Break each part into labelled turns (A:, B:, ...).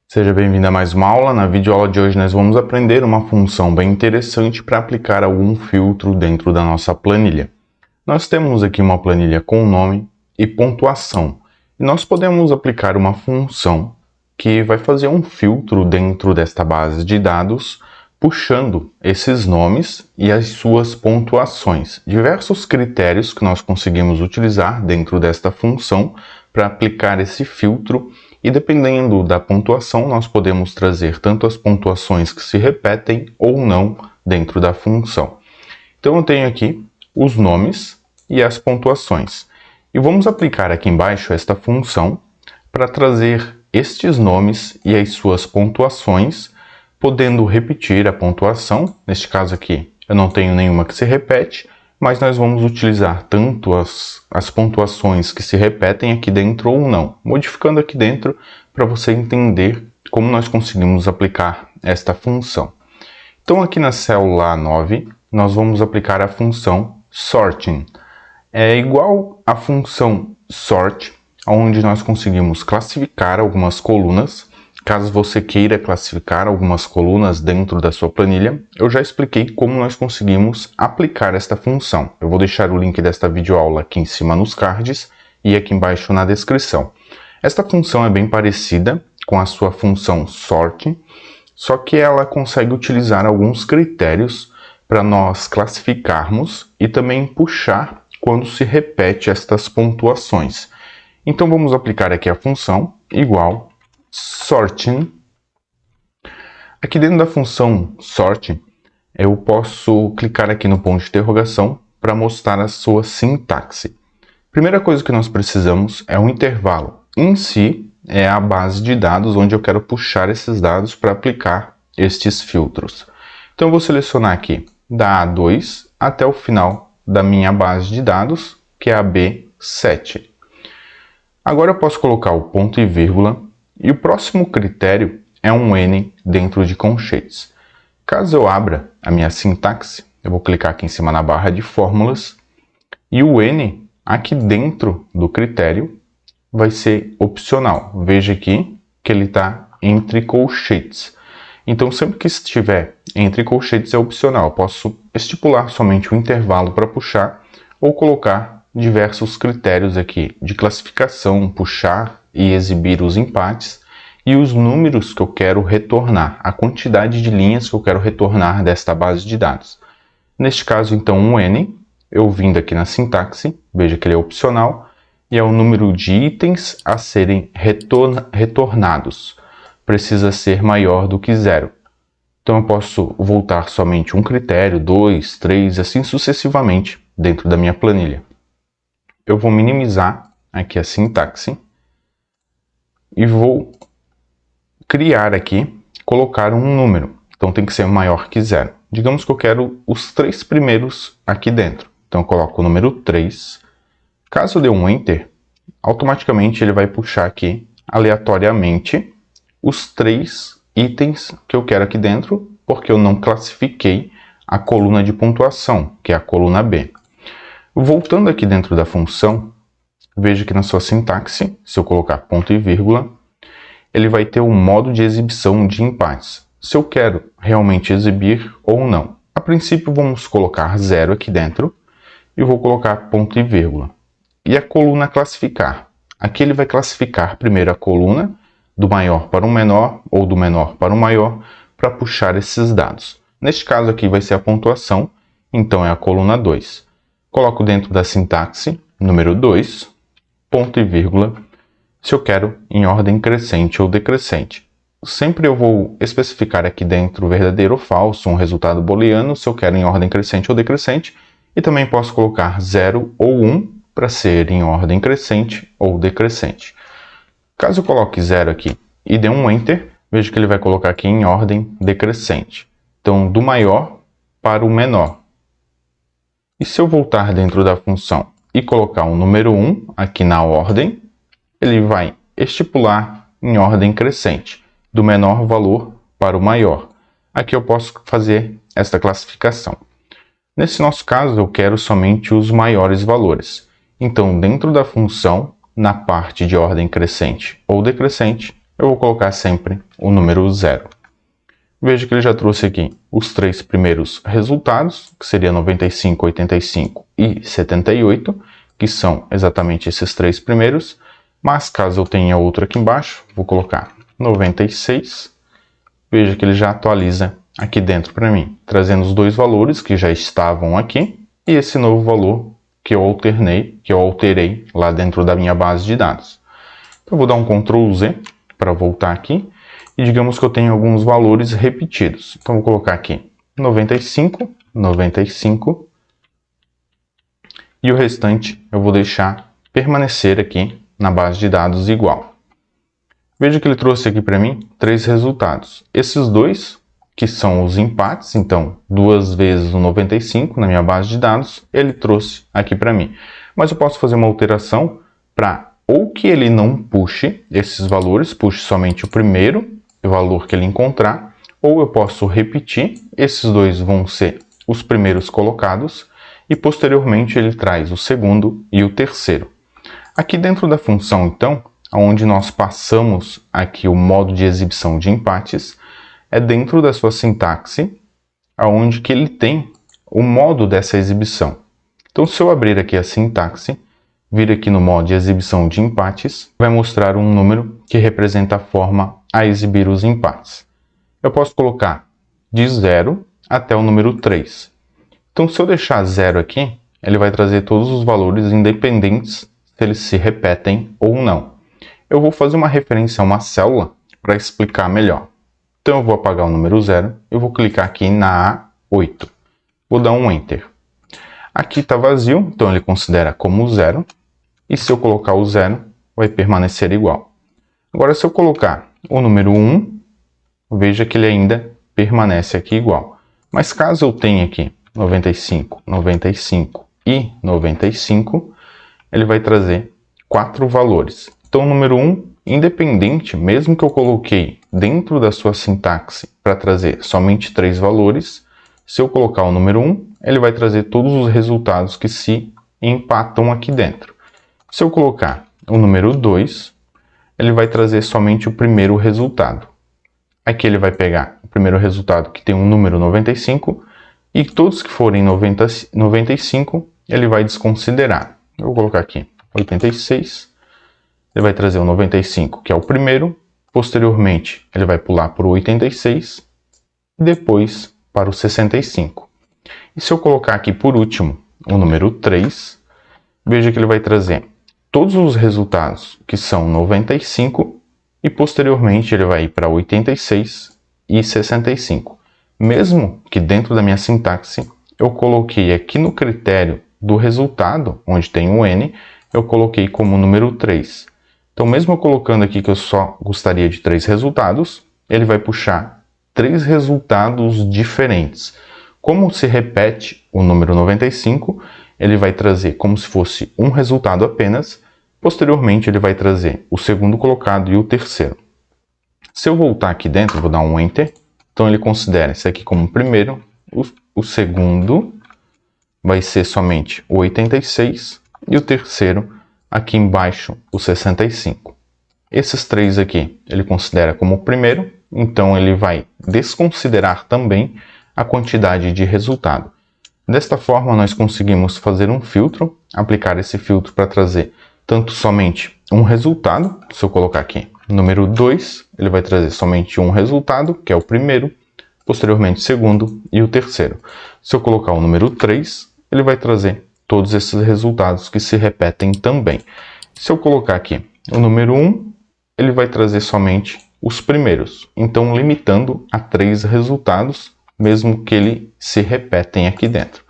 A: Seja bem-vindo a mais uma aula. Na videoaula de hoje nós vamos aprender uma função bem interessante para aplicar algum filtro dentro da nossa planilha. Nós temos aqui uma planilha com nome e pontuação. E nós podemos aplicar uma função que vai fazer um filtro dentro desta base de dados, puxando esses nomes e as suas pontuações. Diversos critérios que nós conseguimos utilizar dentro desta função para aplicar esse filtro. E dependendo da pontuação, nós podemos trazer tanto as pontuações que se repetem ou não dentro da função. Então eu tenho aqui os nomes e as pontuações. E vamos aplicar aqui embaixo esta função para trazer estes nomes e as suas pontuações, podendo repetir a pontuação. Neste caso aqui eu não tenho nenhuma que se repete, mas nós vamos utilizar tanto as pontuações que se repetem aqui dentro ou não, modificando aqui dentro para você entender como nós conseguimos aplicar esta função. Então aqui na célula 9, nós vamos aplicar a função sorting. É igual à função sort, onde nós conseguimos classificar algumas colunas. Caso você queira classificar algumas colunas dentro da sua planilha, eu já expliquei como nós conseguimos aplicar esta função. Eu vou deixar o link desta videoaula aqui em cima nos cards e aqui embaixo na descrição. Esta função é bem parecida com a sua função sort, só que ela consegue utilizar alguns critérios para nós classificarmos e também puxar quando se repete estas pontuações. Então vamos aplicar aqui a função igual sorting. Aqui dentro da função sort, eu posso clicar aqui no ponto de interrogação para mostrar a sua sintaxe. Primeira coisa que nós precisamos é um intervalo. Em si, é a base de dados onde eu quero puxar esses dados para aplicar estes filtros. Então eu vou selecionar aqui da A2 até o final da minha base de dados, que é a B7. Agora eu posso colocar o ponto e vírgula. E o próximo critério é um N dentro de colchetes. Caso eu abra a minha sintaxe, eu vou clicar aqui em cima na barra de fórmulas, e o N aqui dentro do critério vai ser opcional. Veja aqui que ele está entre colchetes. Então sempre que estiver entre colchetes é opcional. Eu posso estipular somente o intervalo para puxar ou colocar diversos critérios aqui de classificação, puxar e exibir os empates e os números que eu quero retornar, a quantidade de linhas que eu quero retornar desta base de dados. Neste caso, então, um N, eu vindo aqui na sintaxe, veja que ele é opcional, e é o número de itens a serem retornados. Precisa ser maior do que 0. Então eu posso voltar somente um critério, 2, 3, assim sucessivamente dentro da minha planilha. Eu vou minimizar aqui a sintaxe e vou criar aqui, colocar um número. Então tem que ser maior que 0. Digamos que eu quero os 3 primeiros aqui dentro. Então eu coloco o número 3. Caso eu dê um Enter, automaticamente ele vai puxar aqui, aleatoriamente, os 3 itens que eu quero aqui dentro, porque eu não classifiquei a coluna de pontuação, que é a coluna B. Voltando aqui dentro da função, veja que na sua sintaxe, se eu colocar ponto e vírgula, ele vai ter um modo de exibição de empates. Se eu quero realmente exibir ou não. A princípio, vamos colocar 0 aqui dentro e vou colocar ponto e vírgula. E a coluna classificar. Aqui ele vai classificar primeiro a coluna do maior para o menor ou do menor para o maior para puxar esses dados. Neste caso aqui vai ser a pontuação, então é a coluna 2. Coloco dentro da sintaxe número 2, ponto e vírgula, se eu quero em ordem crescente ou decrescente. Sempre eu vou especificar aqui dentro verdadeiro ou falso, um resultado booleano, se eu quero em ordem crescente ou decrescente, e também posso colocar 0 ou 1 para ser em ordem crescente ou decrescente. Caso eu coloque 0 aqui e dê um Enter, veja que ele vai colocar aqui em ordem decrescente. Então, do maior para o menor. E se eu voltar dentro da função e colocar um número 1 aqui na ordem, ele vai estipular em ordem crescente, do menor valor para o maior. Aqui eu posso fazer esta classificação. Nesse nosso caso, eu quero somente os maiores valores. Então, dentro da função, na parte de ordem crescente ou decrescente, eu vou colocar sempre o número 0. Veja que ele já trouxe aqui os 3 primeiros resultados, que seria 95, 85 e 78, que são exatamente esses 3 primeiros, mas caso eu tenha outro aqui embaixo, vou colocar 96, veja que ele já atualiza aqui dentro para mim, trazendo os 2 valores que já estavam aqui, e esse novo valor que eu alterei lá dentro da minha base de dados. Então eu vou dar um Ctrl Z para voltar aqui, e digamos que eu tenho alguns valores repetidos. Então, vou colocar aqui 95, 95. E o restante eu vou deixar permanecer aqui na base de dados igual. Veja que ele trouxe aqui para mim 3 resultados. Esses 2, que são os empates, então 2 vezes o 95 na minha base de dados, ele trouxe aqui para mim. Mas eu posso fazer uma alteração para ou que ele não puxe esses valores, puxe somente o primeiro valor que ele encontrar, ou eu posso repetir, esses 2 vão ser os primeiros colocados, e posteriormente ele traz o segundo e o terceiro. Aqui dentro da função, então, onde nós passamos aqui o modo de exibição de empates, é dentro da sua sintaxe, onde que ele tem o modo dessa exibição. Então, se eu abrir aqui a sintaxe, vir aqui no modo de exibição de empates, vai mostrar um número que representa a forma a exibir os empates. Eu posso colocar de 0 até o número 3. Então, se eu deixar 0 aqui, ele vai trazer todos os valores independentes se eles se repetem ou não. Eu vou fazer uma referência a uma célula para explicar melhor. Então, eu vou apagar o número 0, eu vou clicar aqui na A8. Vou dar um Enter. Aqui está vazio, então ele considera como 0. E se eu colocar o 0, vai permanecer igual. Agora, se eu colocar o número 1, veja que ele ainda permanece aqui igual. Mas caso eu tenha aqui 95, 95 e 95, ele vai trazer 4 valores. Então, o número 1, independente, mesmo que eu coloquei dentro da sua sintaxe para trazer somente 3 valores, se eu colocar o número 1, ele vai trazer todos os resultados que se empatam aqui dentro. Se eu colocar o número 2, ele vai trazer somente o primeiro resultado. Aqui ele vai pegar o primeiro resultado que tem um número 95 e todos que forem 95 ele vai desconsiderar. Eu vou colocar aqui 86, ele vai trazer o 95 que é o primeiro, posteriormente ele vai pular para o 86 e depois para o 65. E se eu colocar aqui por último o número 3, veja que ele vai trazer todos os resultados que são 95 e posteriormente ele vai ir para 86 e 65. Mesmo que dentro da minha sintaxe eu coloquei aqui no critério do resultado, onde tem o N, eu coloquei como número 3. Então, mesmo eu colocando aqui que eu só gostaria de 3 resultados, ele vai puxar 3 resultados diferentes. Como se repete o número 95, ele vai trazer como se fosse um resultado apenas, posteriormente ele vai trazer o segundo colocado e o terceiro. Se eu voltar aqui dentro, vou dar um Enter, então ele considera esse aqui como o primeiro, o segundo vai ser somente o 86 e o terceiro aqui embaixo o 65. Esses 3 aqui ele considera como o primeiro, então ele vai desconsiderar também a quantidade de resultado. Desta forma nós conseguimos fazer um filtro, aplicar esse filtro para trazer tanto somente um resultado. Se eu colocar aqui número 2, ele vai trazer somente um resultado, que é o primeiro, posteriormente o segundo e o terceiro. Se eu colocar o número 3, ele vai trazer todos esses resultados que se repetem também. Se eu colocar aqui o número 1, ele vai trazer somente os primeiros, então limitando a 3 resultados, mesmo que ele se repetem aqui dentro.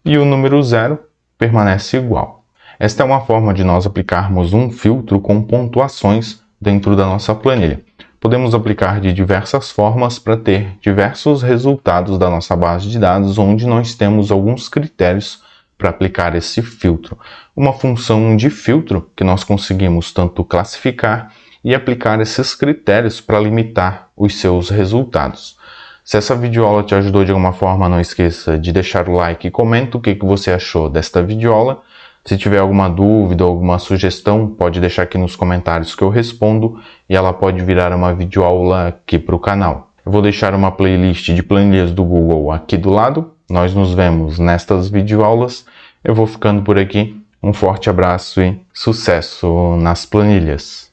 A: E o número 0 permanece igual. Esta é uma forma de nós aplicarmos um filtro com pontuações dentro da nossa planilha. Podemos aplicar de diversas formas para ter diversos resultados da nossa base de dados, onde nós temos alguns critérios para aplicar esse filtro. Uma função de filtro que nós conseguimos tanto classificar e aplicar esses critérios para limitar os seus resultados. Se essa videoaula te ajudou de alguma forma, não esqueça de deixar o like e comenta o que você achou desta videoaula. Se tiver alguma dúvida ou alguma sugestão, pode deixar aqui nos comentários que eu respondo e ela pode virar uma videoaula aqui para o canal. Eu vou deixar uma playlist de planilhas do Google aqui do lado. Nós nos vemos nestas videoaulas. Eu vou ficando por aqui. Um forte abraço e sucesso nas planilhas!